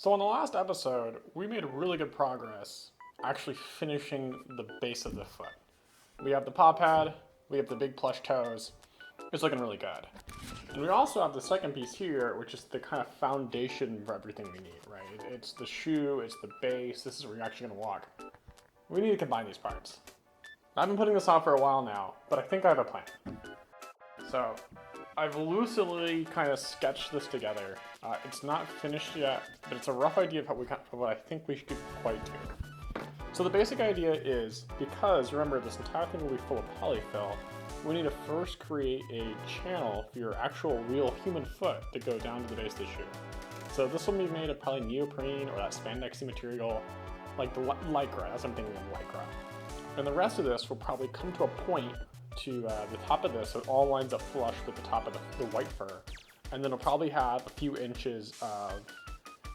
So in the last episode, we made really good progress actually finishing the base of the foot. We have the paw pad, we have the big plush toes. It's looking really good. And we also have the second piece here, which is the kind of foundation for everything we need, right? It's the shoe, it's the base, this is where you're actually gonna walk. We need to combine these parts. I've been putting this on for a while now, but I think I have a plan. So, I've loosely kind of sketched this together. It's not finished yet, but it's a rough idea of what I think we should quite do. So the basic idea is, because remember this entire thing will be full of polyfill, we need to first create a channel for your actual real human foot to go down to the base of the shoe. So this will be made of probably neoprene or that spandexy material, like the lycra, that's what I'm thinking of, lycra. And the rest of this will probably come to a point to the top of this, so it all lines up flush with the top of the white fur. And then it'll probably have a few inches of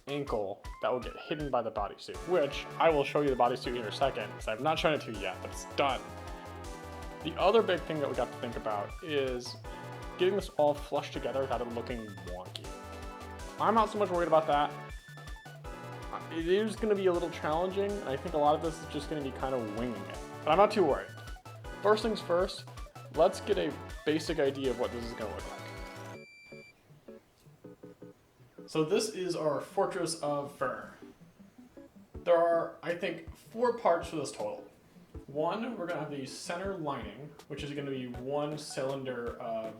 ankle that will get hidden by the bodysuit, which I will show you the bodysuit in a second, because I've not shown it to you yet, but it's done. The other big thing that we got to think about is getting this all flushed together without it looking wonky. I'm not so much worried about that. It is going to be a little challenging, and I think a lot of this is just going to be kind of winging it, but I'm not too worried. First things first, let's get a basic idea of what this is going to look like. So this is our fortress of fur. There are, I think, 4 parts for this total. One, we're going to have the center lining, which is going to be one cylinder of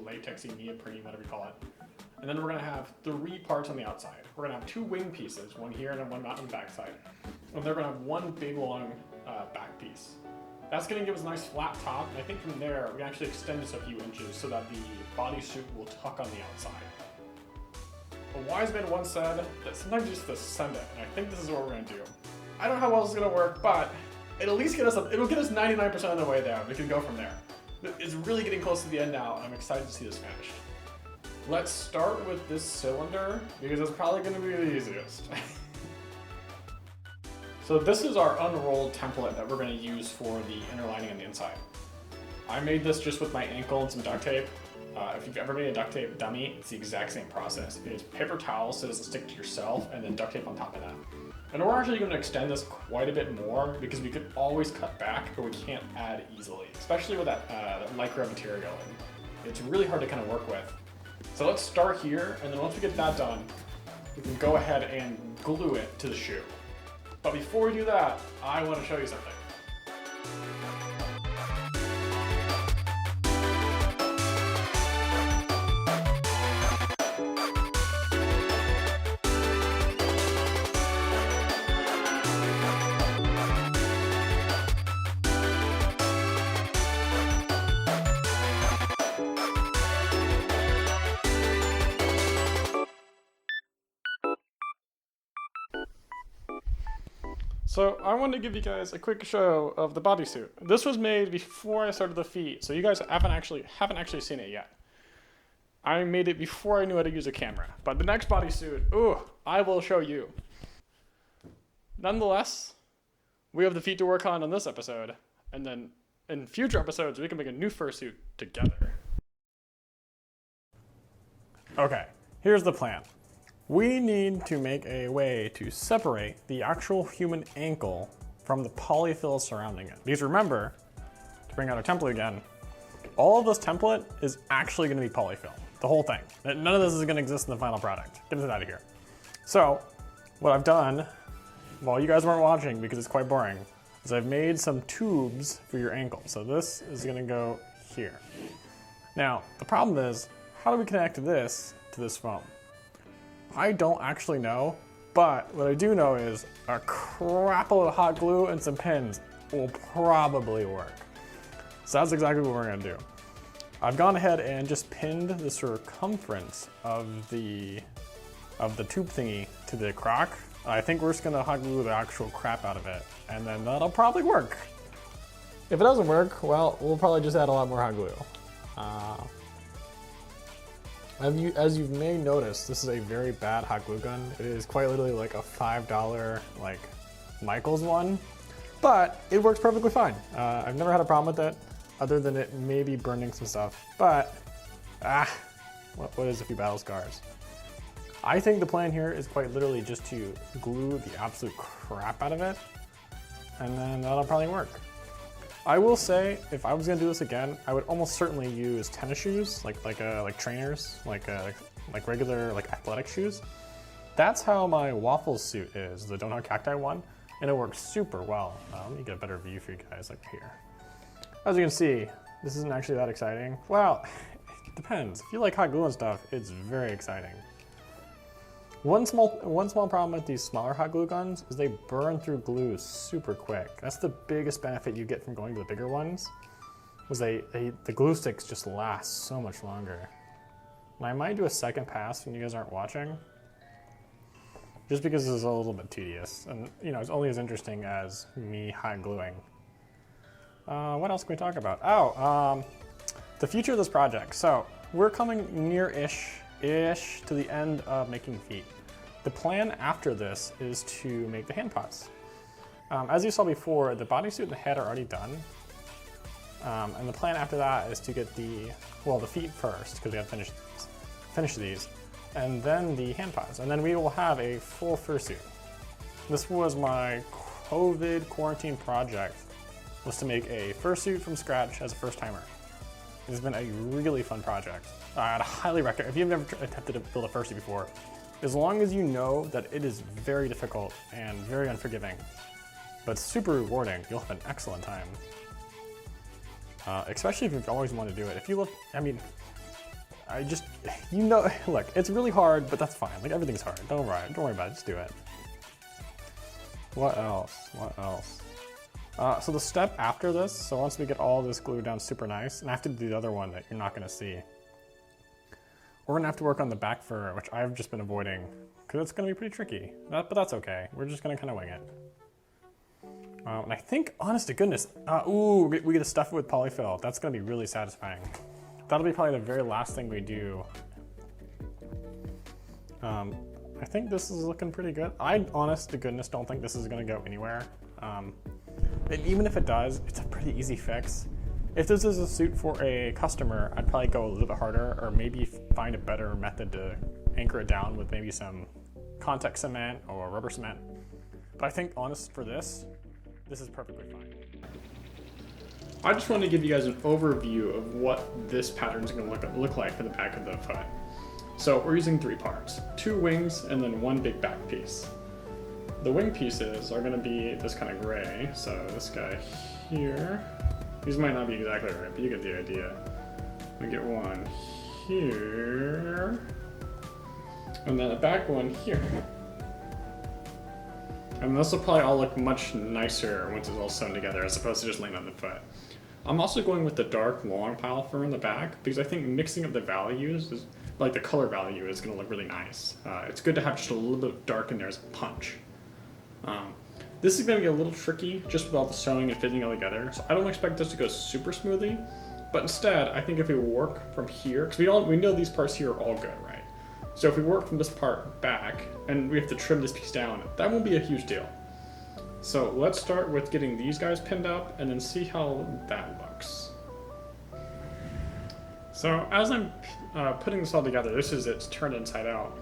latexy neoprene, whatever you call it. And then we're going to have 3 parts on the outside. We're going to have 2 wing pieces, one here and then one on the back side. And they're going to have one big long back piece. That's going to give us a nice flat top, and I think from there we can actually extend this a few inches so that the bodysuit will tuck on the outside. A wise man once said that sometimes you just ascend it, and I think this is what we're going to do. I don't know how well this is going to work, but it'll at least get us 99% of the way there. We can go from there. It's really getting close to the end now, and I'm excited to see this finished. Let's start with this cylinder, because it's probably going to be the easiest. So this is our unrolled template that we're going to use for the inner lining on the inside. I made this just with my ankle and some duct tape. If you've ever made a duct tape dummy, it's the exact same process. It's paper towel so it doesn't stick to yourself, and then duct tape on top of that. And we're actually going to extend this quite a bit more because we could always cut back, but we can't add easily, especially with that lycra material. And it's really hard to kind of work with. So let's start here, and then once we get that done, we can go ahead and glue it to the shoe. But before we do that, I want to show you something. So I wanted to give you guys a quick show of the bodysuit. This was made before I started the feet, so you guys haven't actually seen it yet. I made it before I knew how to use a camera. But the next bodysuit, ooh, I will show you. Nonetheless, we have the feet to work on this episode, and then in future episodes we can make a new fursuit together. Okay, here's the plan. We need to make a way to separate the actual human ankle from the polyfill surrounding it. Because remember, to bring out our template again, all of this template is actually gonna be polyfill, the whole thing. None of this is gonna exist in the final product. Get this out of here. So, what I've done, while you guys weren't watching because it's quite boring, is I've made some tubes for your ankle. So this is gonna go here. Now, the problem is, how do we connect this to this foam? I don't actually know, but what I do know is a crap load of hot glue and some pins will probably work. So that's exactly what we're gonna do. I've gone ahead and just pinned the circumference of the tube thingy to the crock. I think we're just gonna hot glue the actual crap out of it, and then that'll probably work. If it doesn't work, well, we'll probably just add a lot more hot glue. As you may notice, this is a very bad hot glue gun. It is quite literally like a $5 like Michaels one, but it works perfectly fine. I've never had a problem with it, other than it maybe burning some stuff. But what is a few battle scars? I think the plan here is quite literally just to glue the absolute crap out of it, and then that'll probably work. I will say, if I was gonna do this again, I would almost certainly use tennis shoes, like trainers, like regular athletic shoes. That's how my waffles suit is, the Donut Cacti one, and it works super well. Let me get a better view for you guys, like here. As you can see, this isn't actually that exciting. Well, it depends. If you like hot glue and stuff, it's very exciting. One small problem with these smaller hot glue guns is they burn through glue super quick. That's the biggest benefit you get from going to the bigger ones, was the glue sticks just last so much longer. And I might do a second pass when you guys aren't watching, just because it's a little bit tedious, and you know, it's only as interesting as me hot gluing. What else can we talk about? Oh, the future of this project. So we're coming near-ish to the end of making feet. The plan after this is to make the hand paws. As you saw before, the bodysuit and the head are already done. And the plan after that is to get the feet first, because we have to finish these, and then the hand paws. And then we will have a full fursuit. This was my COVID quarantine project, was to make a fursuit from scratch as a first timer. It's been a really fun project. I'd highly recommend, if you've never attempted to build a fursuit before, as long as you know that it is very difficult and very unforgiving, but super rewarding, you'll have an excellent time. Especially if you've always wanted to do it. If you look, I mean, look, it's really hard, but that's fine. Like, everything's hard. Don't worry about it, just do it. What else? So the step after this, so once we get all this glue down super nice, and I have to do the other one that you're not gonna see. We're gonna have to work on the back fur, which I've just been avoiding, because it's gonna be pretty tricky, but that's okay. We're just gonna kind of wing it. And I think, honest to goodness, we get to stuff it with polyfill. That's gonna be really satisfying. That'll be probably the very last thing we do. I think this is looking pretty good. I, honest to goodness, don't think this is gonna go anywhere. And even if it does, it's a pretty easy fix. If this is a suit for a customer, I'd probably go a little bit harder, or maybe find a better method to anchor it down with maybe some contact cement or rubber cement. But I think, honest, for this is perfectly fine. I just wanted to give you guys an overview of what this pattern is going to look like for the back of the foot. So we're using 3 parts, 2 wings and then 1 big back piece. The wing pieces are going to be this kind of gray, so this guy here, these might not be exactly right, but you get the idea. I'm going to get one here, and then a back one here. And this will probably all look much nicer once it's all sewn together as opposed to just laying on the foot. I'm also going with the dark long pile fur in the back because I think mixing up the values, like the color value, is going to look really nice. It's good to have just a little bit of dark in there as a punch. This is going to be a little tricky just with all the sewing and fitting it all together, so I don't expect this to go super smoothly, but instead I think if we work from here, because we know these parts here are all good, right? So if we work from this part back and we have to trim this piece down, that won't be a huge deal. So let's start with getting these guys pinned up and then see how that looks. So as I'm putting this all together, this is it's turned inside out.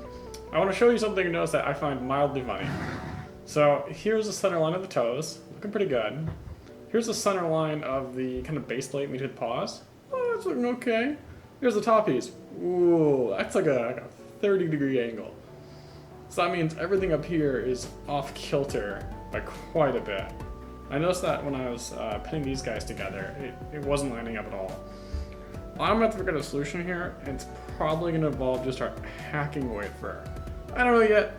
I want to show you something you notice that I find mildly funny. So here's the center line of the toes, looking pretty good. Here's the center line of the kind of base plate meeting with paws. Oh, it's looking okay. Here's the top piece. Ooh, that's like a 30-degree angle. So that means everything up here is off kilter by quite a bit. I noticed that when I was pinning these guys together, it wasn't lining up at all. I'm gonna have to figure out a solution here, and it's probably gonna involve just start hacking away at fur. I don't know yet.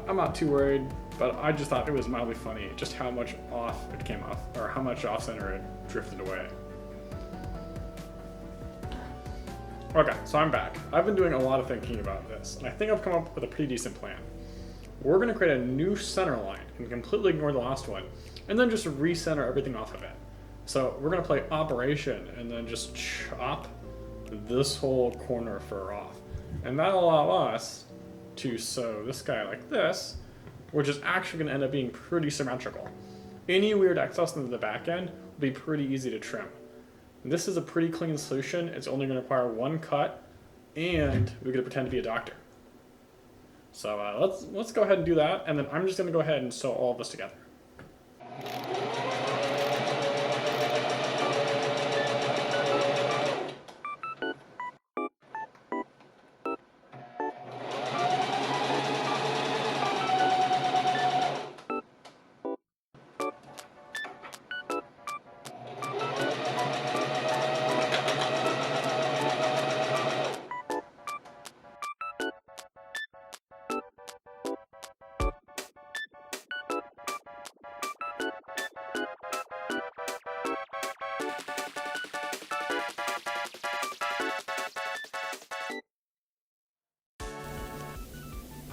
I'm not too worried, but I just thought it was mildly funny just how much off it came off, or how much off center it drifted away. Okay, so I'm back. I've been doing a lot of thinking about this, and I think I've come up with a pretty decent plan. We're gonna create a new center line and completely ignore the last one, and then just recenter everything off of it. So we're gonna play operation and then just chop this whole corner fur off. And that'll allow us to sew this guy like this, which is actually gonna end up being pretty symmetrical. Any weird excess into the back end will be pretty easy to trim. This is a pretty clean solution. It's only gonna require 1 cut, and we're gonna pretend to be a doctor. So let's go ahead and do that, and then I'm just gonna go ahead and sew all of this together.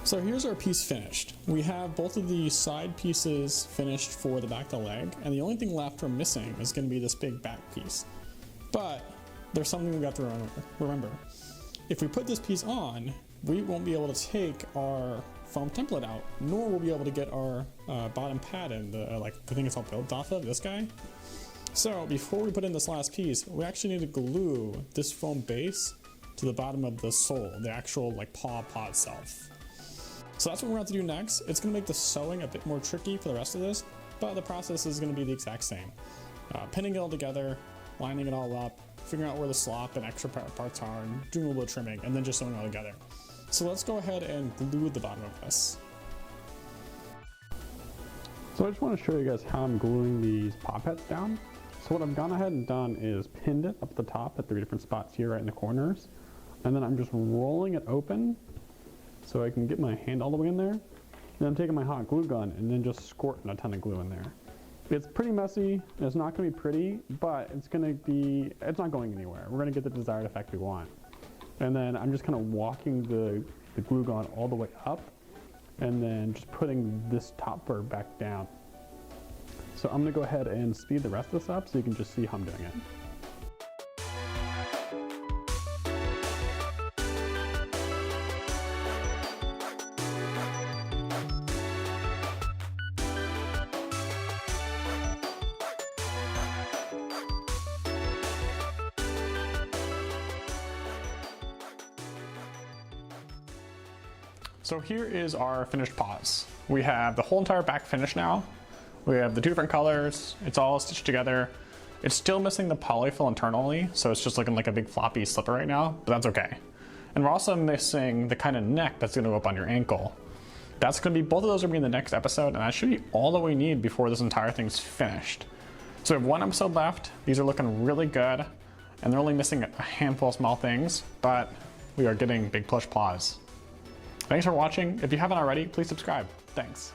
So here's our piece finished. We have both of the side pieces finished for the back of the leg, and the only thing left we're missing is going to be this big back piece. But there's something we got to remember. If we put this piece on, we won't be able to take our foam template out, nor will we be able to get our bottom pad in, the thing it's all built off of, this guy. So before we put in this last piece, we actually need to glue this foam base to the bottom of the sole, the actual paw itself. So that's what we're going to have to do next. It's going to make the sewing a bit more tricky for the rest of this, but the process is going to be the exact same. Pinning it all together, lining it all up, figuring out where the slop and extra parts are, and doing a little bit of trimming, and then just sewing it all together. So let's go ahead and glue the bottom of this. So I just want to show you guys how I'm gluing these paw pads down. So what I've gone ahead and done is pinned it up the top at 3 different spots here right in the corners, and then I'm just rolling it open so I can get my hand all the way in there. Then I'm taking my hot glue gun and then just squirting a ton of glue in there. It's pretty messy, it's not going to be pretty, but it's not going anywhere. We're going to get the desired effect we want. And then I'm just kind of walking the glue gun all the way up and then just putting this top part back down. So I'm going to go ahead and speed the rest of this up so you can just see how I'm doing it. So here is our finished paws. We have the whole entire back finished now. We have the 2 different colors. It's all stitched together. It's still missing the polyfill internally, so it's just looking like a big floppy slipper right now, but that's okay. And we're also missing the kind of neck that's gonna go up on your ankle. That's gonna be, both of those are gonna be in the next episode, and that should be all that we need before this entire thing's finished. So we have 1 episode left. These are looking really good, and they're only missing a handful of small things, but we are getting big plush paws. Thanks for watching. If you haven't already, please subscribe. Thanks.